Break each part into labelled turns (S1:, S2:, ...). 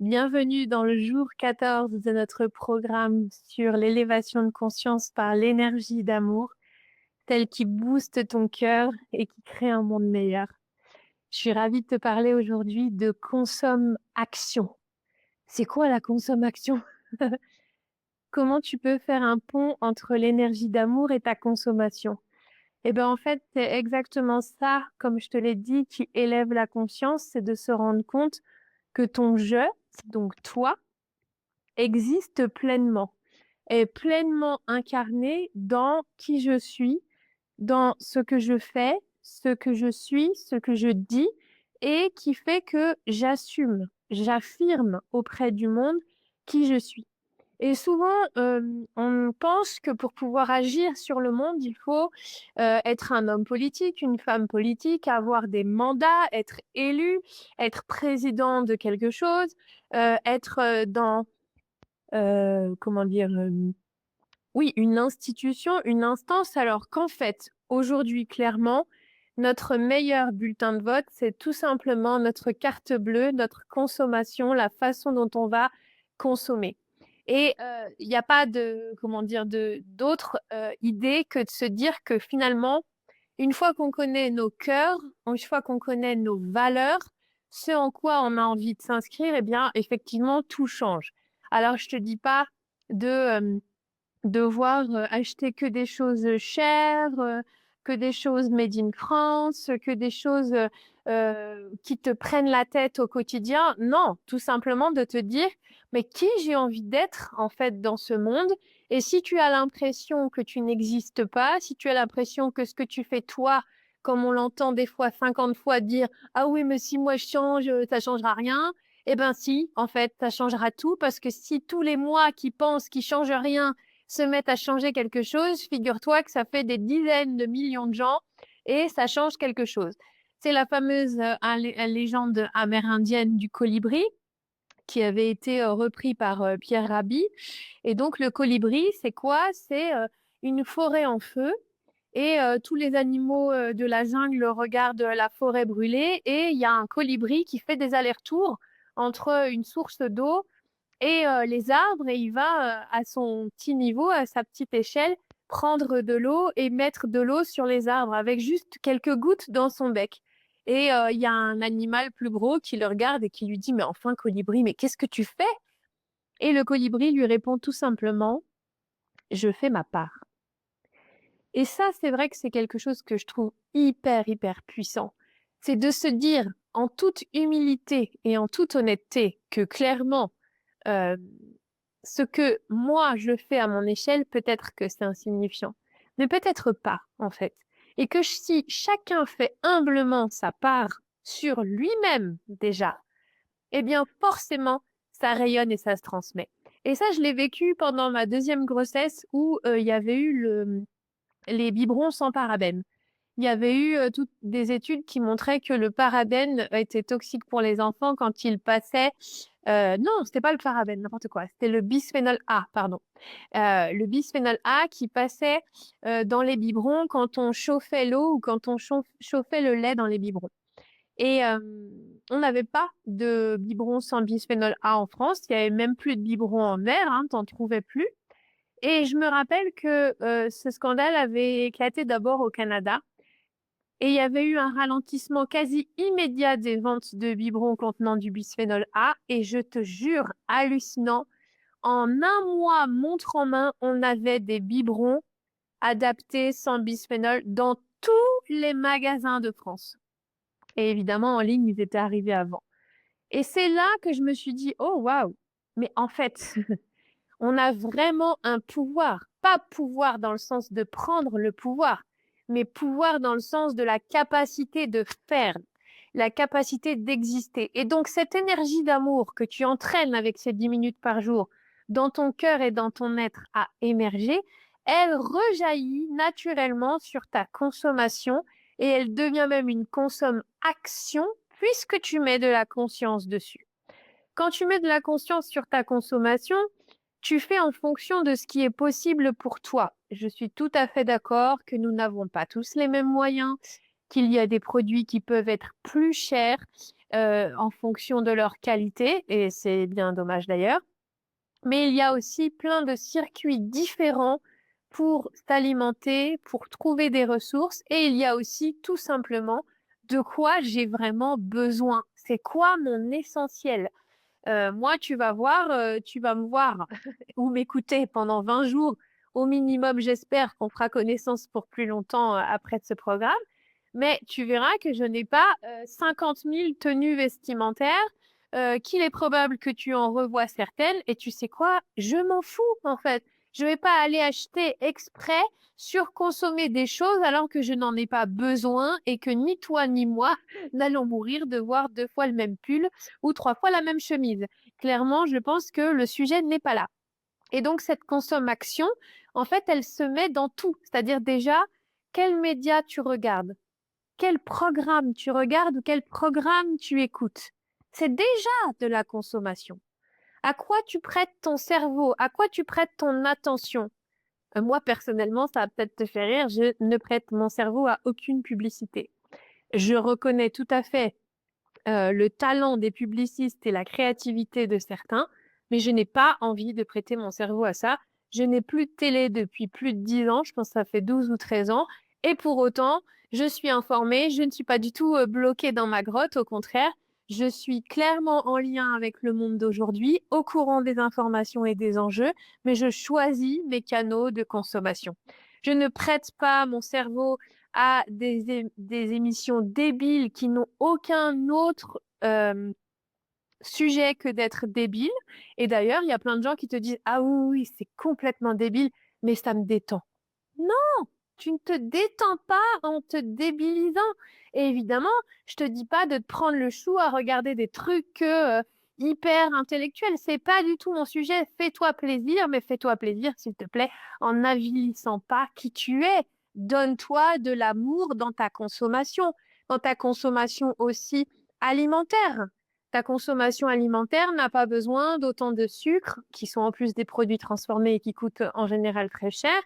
S1: Bienvenue dans le jour 14 de notre programme sur l'élévation de conscience par l'énergie d'amour, telle qui booste ton cœur et qui crée un monde meilleur. Je suis ravie de te parler aujourd'hui de consomme-action. C'est quoi la consomme-action? Comment tu peux faire un pont entre l'énergie d'amour et ta consommation? Eh bien, en fait, c'est exactement ça, comme je te l'ai dit, qui élève la conscience, c'est de se rendre compte que ton je, donc toi, existe pleinement, est pleinement incarné dans qui je suis, dans ce que je fais, ce que je suis, ce que je dis et qui fait que j'assume, j'affirme auprès du monde qui je suis. Et souvent, on pense que pour pouvoir agir sur le monde, il faut, être un homme politique, une femme politique, avoir des mandats, être élu, être président de quelque chose, être, dans, comment dire? Oui, une institution, une instance, alors qu'en fait, aujourd'hui, clairement, notre meilleur bulletin de vote, c'est tout simplement notre carte bleue, notre consommation, la façon dont on va consommer. Et il n'y a pas de, comment dire, d'autre idée que de se dire que finalement, une fois qu'on connaît nos cœurs, une fois qu'on connaît nos valeurs, ce en quoi on a envie de s'inscrire, eh bien, effectivement, tout change. Alors, je te dis pas de, devoir, acheter que des choses, chères, que des choses made in France, que des choses, qui te prennent la tête au quotidien. Non, tout simplement de te dire: «Mais qui j'ai envie d'être, en fait, dans ce monde?» Et si tu as l'impression que tu n'existes pas, si tu as l'impression que ce que tu fais toi, comme on l'entend des fois 50 fois dire: «Ah oui, mais si moi je change, ça changera rien». Eh ben si, en fait, ça changera tout parce que si tous les moi qui pensent qu'ils changent rien se mettent à changer quelque chose, figure-toi que ça fait des dizaines de millions de gens et ça change quelque chose. C'est la fameuse, légende amérindienne du colibri qui avait été, repris par, Pierre Rabhi et donc le colibri, c'est quoi? C'est, une forêt en feu et tous les animaux, de la jungle regardent, la forêt brûler et il y a un colibri qui fait des allers-retours entre, une source d'eau et les arbres et il va, à son petit niveau, à sa petite échelle, prendre de l'eau et mettre de l'eau sur les arbres avec juste quelques gouttes dans son bec et il y a un animal plus gros qui le regarde et qui lui dit: «Mais enfin colibri, mais qu'est-ce que tu fais?» Et le colibri lui répond tout simplement: «Je fais ma part». Et ça, c'est vrai que c'est quelque chose que je trouve hyper, hyper puissant. C'est de se dire en toute humilité et en toute honnêteté que clairement, Heu, ce que moi je fais à mon échelle, peut-être que c'est insignifiant, mais peut-être pas, en fait. Et que si chacun fait humblement sa part sur lui-même déjà, eh bien forcément ça rayonne et ça se transmet. Et ça, je l'ai vécu pendant ma deuxième grossesse où, il y avait eu les biberons sans parabènes. Il y avait eu, toutes des études qui montraient que le parabène était toxique pour les enfants quand il passait non, c'était pas le parabène, n'importe quoi, c'était le bisphénol A, pardon. Le bisphénol A qui passait, dans les biberons quand on chauffait l'eau ou quand on chauffait le lait dans les biberons et on n'avait pas de biberons sans bisphénol A en France. Il y avait même plus de biberons en verre, hein, tu en trouvais plus et je me rappelle que, ce scandale avait éclaté d'abord au Canada et il y avait eu un ralentissement quasi immédiat des ventes de biberons contenant du bisphénol A et je te jure, hallucinant, en un mois, montre en main, on avait des biberons adaptés sans bisphénol dans tous les magasins de France. Et évidemment, en ligne, ils étaient arrivés avant. Et c'est là que je me suis dit: «Oh waouh! Mais en fait, on a vraiment un pouvoir». Pas pouvoir dans le sens de prendre le pouvoir, mais pouvoir dans le sens de la capacité de faire, la capacité d'exister. Et donc cette énergie d'amour que tu entraînes avec ces 10 minutes par jour dans ton cœur et dans ton être à émerger, elle rejaillit naturellement sur ta consommation et elle devient même une consomme-action puisque tu mets de la conscience dessus. Quand tu mets de la conscience sur ta consommation, tu fais en fonction de ce qui est possible pour toi. Je suis tout à fait d'accord que nous n'avons pas tous les mêmes moyens, qu'il y a des produits qui peuvent être plus chers, en fonction de leur qualité et c'est bien dommage d'ailleurs. Mais il y a aussi plein de circuits différents pour s'alimenter, pour trouver des ressources et il y a aussi tout simplement de quoi j'ai vraiment besoin. C'est quoi mon essentiel? Moi, tu vas me voir ou m'écouter pendant 20 jours au minimum, j'espère qu'on fera connaissance pour plus longtemps, après ce programme. Mais tu verras que je n'ai pas, 50 000 tenues vestimentaires, qu'il est probable que tu en revoies certaines et tu sais quoi? Je m'en fous, en fait. Je vais pas aller acheter exprès, surconsommer des choses alors que je n'en ai pas besoin et que ni toi ni moi n'allons mourir de voir 2 fois le même pull ou 3 fois la même chemise. Clairement, je pense que le sujet n'est pas là. Et donc cette consommation, en fait, elle se met dans tout. C'est-à-dire déjà, quels médias tu regardes? Quel programme tu regardes ou quel programme tu écoutes? C'est déjà de la consommation. À quoi tu prêtes ton cerveau? À quoi tu prêtes ton attention? Moi, personnellement, ça va peut-être te faire rire, je ne prête mon cerveau à aucune publicité. Je reconnais tout à fait le talent des publicistes et la créativité de certains, mais je n'ai pas envie de prêter mon cerveau à ça. Je n'ai plus de télé depuis plus de 10 ans, je pense que ça fait 12 ou 13 ans et pour autant, je suis informée, je ne suis pas du tout, bloquée dans ma grotte, au contraire, je suis clairement en lien avec le monde d'aujourd'hui, au courant des informations et des enjeux, mais je choisis mes canaux de consommation. Je ne prête pas mon cerveau à des émissions débiles qui n'ont aucun autre sujet que d'être débiles. Et d'ailleurs, il y a plein de gens qui te disent: «Ah oui, oui, c'est complètement débile, mais ça me détend». Non, tu ne te détends pas en te débilisant. Et évidemment, je te dis pas de te prendre le chou à regarder des trucs hyper intellectuels. C'est pas du tout mon sujet. Fais-toi plaisir, mais fais-toi plaisir, s'il te plaît, en n'avilissant pas qui tu es. Donne-toi de l'amour dans ta consommation aussi alimentaire. Ta consommation alimentaire n'a pas besoin d'autant de sucre, qui sont en plus des produits transformés et qui coûtent en général très cher.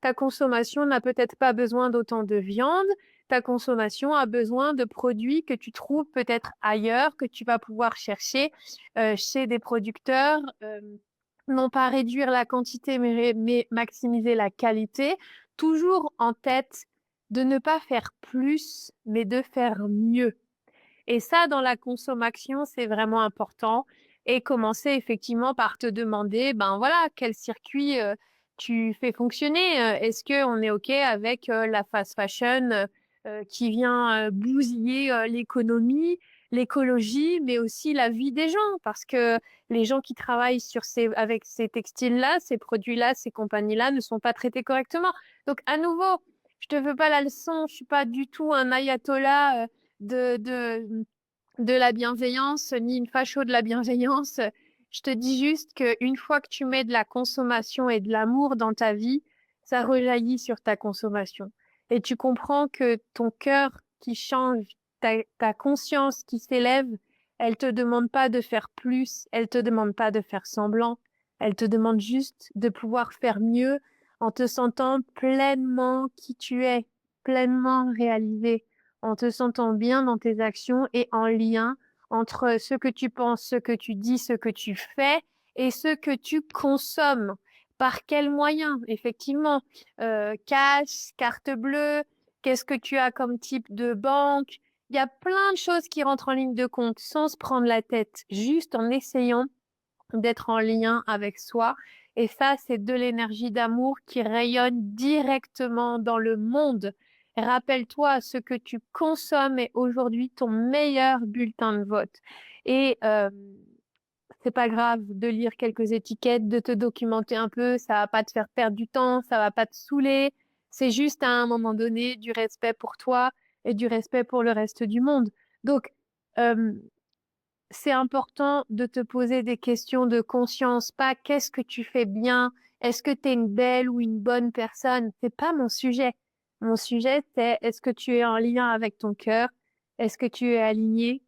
S1: Ta consommation n'a peut-être pas besoin d'autant de viande. Ta consommation a besoin de produits que tu trouves peut-être ailleurs, que tu vas pouvoir chercher chez des producteurs. Non pas réduire la quantité, mais maximiser la qualité. Toujours en tête de ne pas faire plus, mais de faire mieux. Et ça, dans la consommation, c'est vraiment important et commencer effectivement par te demander, ben, voilà, quel circuit, tu fais fonctionner. Est-ce qu'on est OK avec, la fast fashion, qui vient, bousiller, l'économie, l'écologie, mais aussi la vie des gens? Parce que les gens qui travaillent avec ces textiles-là, ces produits-là, ces compagnies-là ne sont pas traités correctement. Donc à nouveau, je te veux pas la leçon, je suis pas du tout un ayatollah, de la bienveillance, ni une facho de la bienveillance. Je te dis juste qu'une fois que tu mets de la consommation et de l'amour dans ta vie, ça rejaillit sur ta consommation. Et tu comprends que ton cœur qui change, ta conscience qui s'élève, elle te demande pas de faire plus, elle te demande pas de faire semblant, elle te demande juste de pouvoir faire mieux en te sentant pleinement qui tu es, pleinement réalisé, en te sentant bien dans tes actions et en lien entre ce que tu penses, ce que tu dis, ce que tu fais et ce que tu consommes. Par quels moyens? Effectivement, cash, carte bleue, qu'est-ce que tu as comme type de banque? Il y a plein de choses qui rentrent en ligne de compte sans se prendre la tête, juste en essayant d'être en lien avec soi. Et ça, c'est de l'énergie d'amour qui rayonne directement dans le monde. Rappelle-toi, ce que tu consommes est aujourd'hui ton meilleur bulletin de vote. Et c'est pas grave de lire quelques étiquettes, de te documenter un peu, ça va pas te faire perdre du temps, ça va pas te saouler. C'est juste à un moment donné du respect pour toi et du respect pour le reste du monde. Donc, euh, c'est important de te poser des questions de conscience, pas qu'est-ce que tu fais bien, est-ce que tu es une belle ou une bonne personne, c'est pas mon sujet. Mon sujet, c'est est-ce que tu es en lien avec ton cœur, est-ce que tu es aligné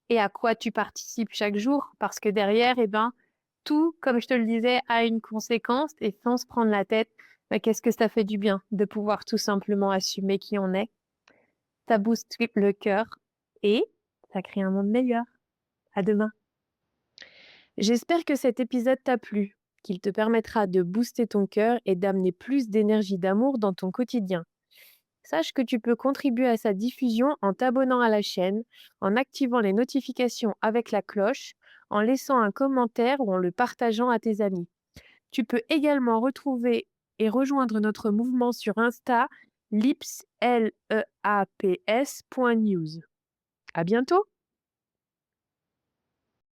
S1: et à quoi tu participes chaque jour, parce que derrière, eh ben, tout, comme je te le disais, a une conséquence et sans se prendre la tête, bah, qu'est-ce que ça fait du bien de pouvoir tout simplement assumer qui on est. Ça booste le cœur et Ça crée un monde meilleur. À demain. J'espère que cet épisode t'a plu, qu'il te permettra de booster ton cœur et d'amener plus d'énergie d'amour dans ton quotidien. Sache que tu peux contribuer à sa diffusion en t'abonnant à la chaîne, en activant les notifications avec la cloche, en laissant un commentaire ou en le partageant à tes amis. Tu peux également retrouver et rejoindre notre mouvement sur Insta, lips, L-E-A-P-S.news. À bientôt!